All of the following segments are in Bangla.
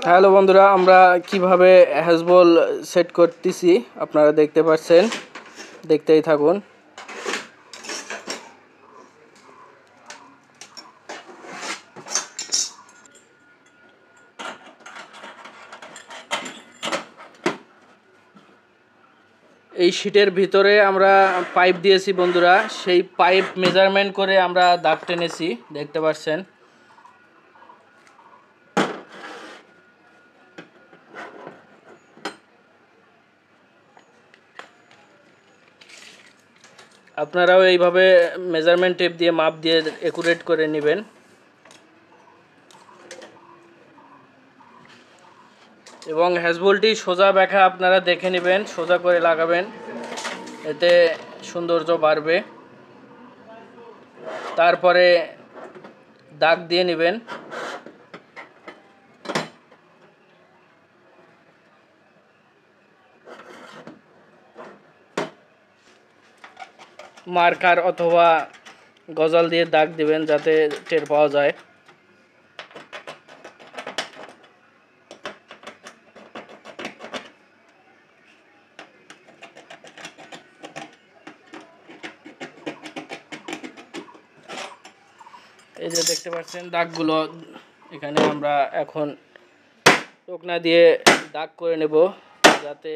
হ্যালো বন্ধুরা, আমরা কিভাবে হ্যাজবল সেট করতেছি আপনারা দেখতে পাচ্ছেন, দেখতেই থাকুন। এই শীটের ভিতরে আমরা পাইপ দিয়েছি বন্ধুরা, সেই পাইপ মেজারমেন্ট করে আমরা দাগ টেনেছি, দেখতে পাচ্ছেন। আপনারাও এইভাবে মেজারমেন্ট টেপ দিয়ে মাপ দিয়ে একুরেট করে নেবেন। এবং হ্যাজবলটি সোজা ব্যাখা আপনারা দেখে নেবেন, সোজা করে লাগাবেন, এতে সৌন্দর্য বাড়বে। তারপরে দাগ দিয়ে নেবেন। মার্কার অথবা গজাল দিয়ে দাগ দিবেন যাতে টের পাওয়া যায়। এই যে দেখতে পাচ্ছেন দাগগুলো, এখানে আমরা এখন টোকনা দিয়ে দাগ করে নেব যাতে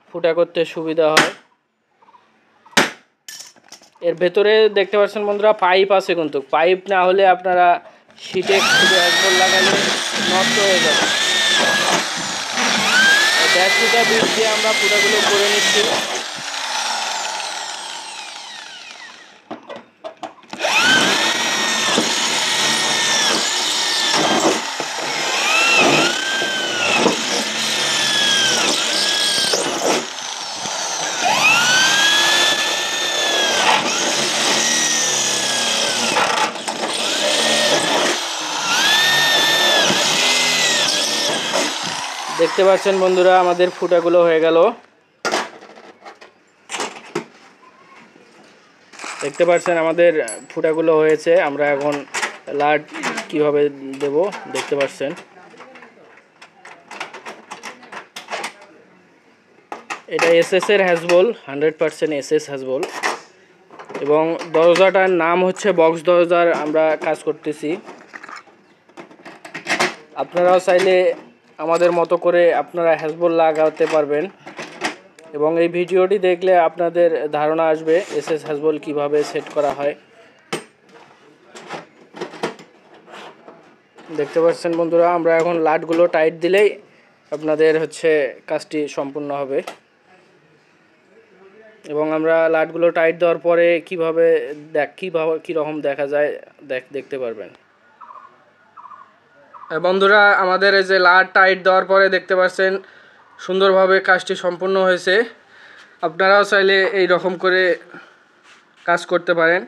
ফুটা করতে সুবিধা হয়। এর ভেতরে দেখতে পাচ্ছেন বন্ধুরা পাইপ আছে, কিন্তু পাইপ না হলে আপনারা শীটে খুঁজে হ্যাজবল লাগালে নষ্ট হয়ে যাবে। ব্যাস ফুটা বীজ দিয়ে আমরা ফুটাগুলো করে নিচ্ছি। দেখতে পাচ্ছেন বন্ধুরা আমাদের ফুটাগুলো হয়ে গেল। দেখতে পাচ্ছেন আমাদের ফুটাগুলো হয়েছে। আমরা এখন লাট কিভাবে দেব দেখতে পাচ্ছেন। এটা এসএস এর হ্যাজবল, 100% এসএস হ্যাজবল, এবং দরজাটার নাম হচ্ছে বক্স দরজার আমরা কাজ করতেছি। আপনারাও চাইলে আমাদের মতো করে আপনারা হ্যাজবল লাগাতে পারবেন, এবং এই ভিডিওটি দেখলে আপনাদের ধারণা আসবে এসএস হ্যাজবল কিভাবে সেট করা হয়। দেখতে পাচ্ছেন বন্ধুরা আমরা এখন লাটগুলো টাইট দিলেই আপনাদের কাজটি সম্পূর্ণ হবে। এবং আমরা লাটগুলো টাইট দেওয়ার পরে কিভাবে কীরকম দেখা যায় দেখতে পারবেন। বন্ধুরা আমাদের এই যে লাট টাইট দেওয়ার পরে দেখতে পাচ্ছেন সুন্দরভাবে কাজটি সম্পূর্ণ হয়েছে। আপনারাও চাইলে এই রকম করে কাজ করতে পারেন।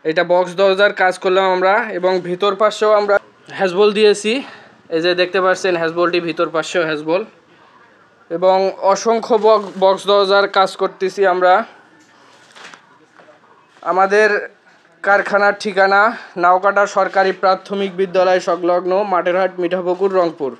এটা বক্স দরজার কাজ করলাম আমরা, এবং ভিতর পাশেও আমরা হ্যাজবল দিয়েছি। এই যে দেখতে পাচ্ছেন হ্যাজবলটি ভিতর পাশেও হ্যাজবল, এবং অসংখ্য বক্স দরজার কাজ করতেছি আমরা। আমাদের কারখানার ঠিকানা নাওকাটা সরকারি প্রাথমিক বিদ্যালয় সংলগ্ন মাঠেরহাট, মিঠাপুকুর, রংপুর।